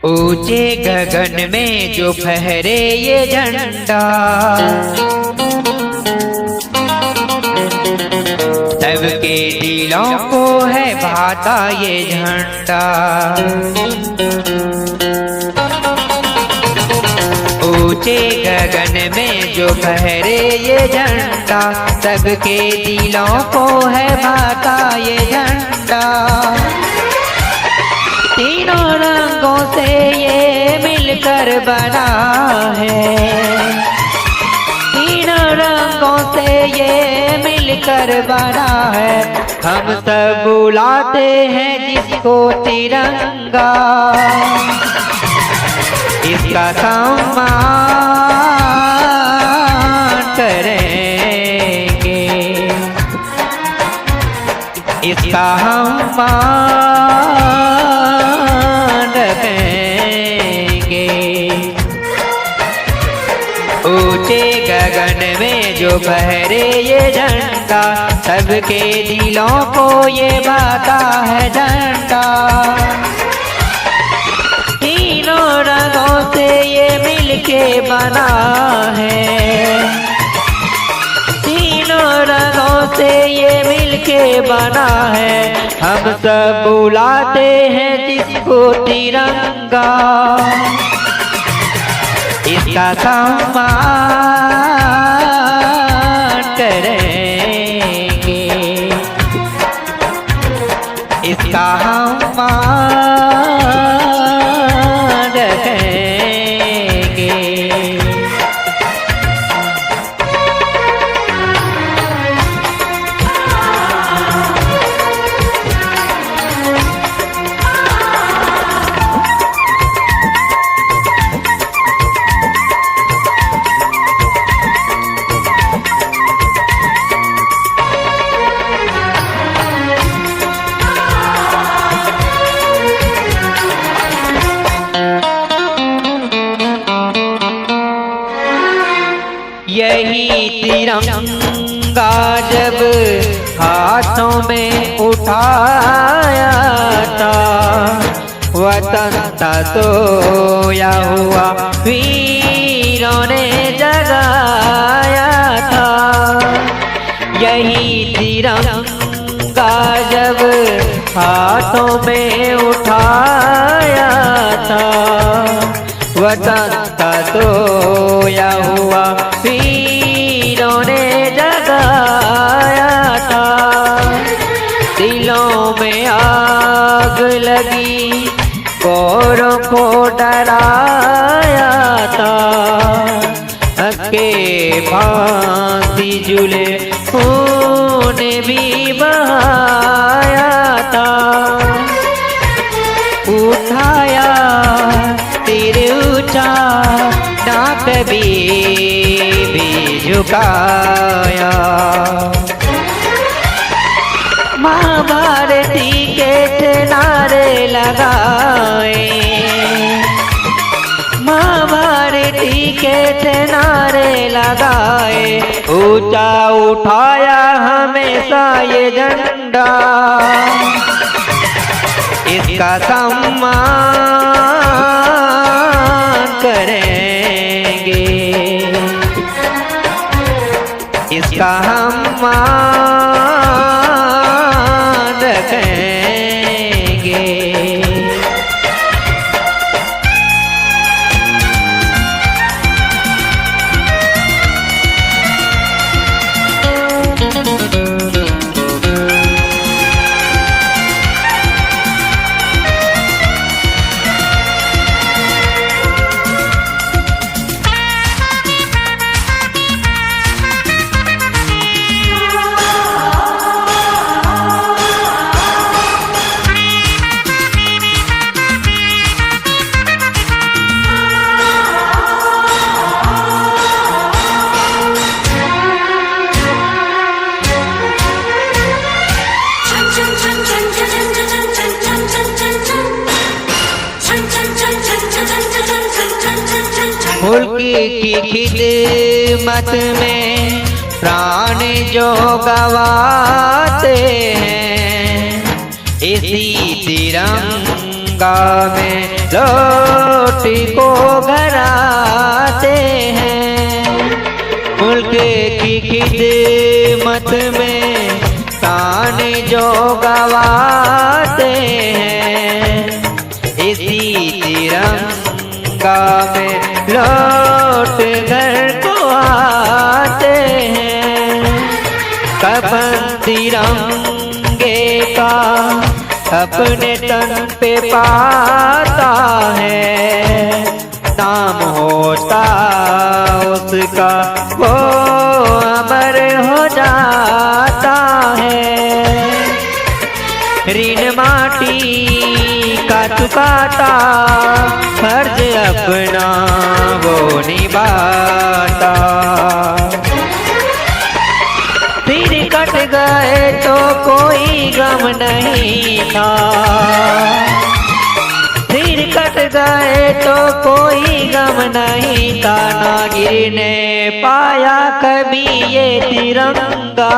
ऊंचे गगन में जो फहरे ये झंडा, सबके दिलों को है भाता ये झंडा। ऊंचे गगन में जो फहरे ये झंडा, सबके दिलों को है भाता ये झंडा। तीनों रंगों से ये मिलकर बना है, तीनों रंगों से ये मिलकर बना है। हम सब बुलाते हैं जिसको तिरंगा, इसका सम्मान करेंगे, इसका हम मान रखेंगे। ऊंचे गगन में जो फहरे ये झंडा, सबके दिलों को ये भाता है झंडा। तीनों रंगों से ये मिलके बना है, तीनों रंगों से ये मिलके बना है। हम सब बुलाते हैं जिसको तिरंगा, इसका सम्मान करेंगे, इसका हम मान रखेंगे। यही तिरंगा जब हाथों में उठाया था, वतन था सोया हुआ वीरों ने जगाया था। यही तिरंगा जब हाथों में उठाया था, वतन था सोया हुआ वीरों ने जगाया था। दिलों में आग लगी, गौरों को डराया था। हके फांसी झूले खून भी बहाया था। उठाया तीर ऊंचा ना कभी भी झुकाया। माँ भारती के नारे लगाए, माँ भारती के नारे लगाए। ऊंचा उठाया हमेशा ये झंडा, इसका सम्मान करेंगे, इसका हम मान रखेंगे। मुल्क की खिदमत में प्राण जो गवाते हैं, इसी तिरंगे में लौट को घर आते हैं। मुल्क की खिदमत में शान जो गवाते हैं, इसी तिरंगा में लौट घर को आते हैं। कफन तिरंगे का अपने तन पे पाता है, नाम होता उसका वो अमर हो जाता है। ऋण माटी का चुकाता, फर्ज अपना वो निभाता। सिर कट गए तो कोई गम नहीं था, सिर कट गए तो कोई गम नहीं था। ना गिरने पाया कभी ये तिरंगा।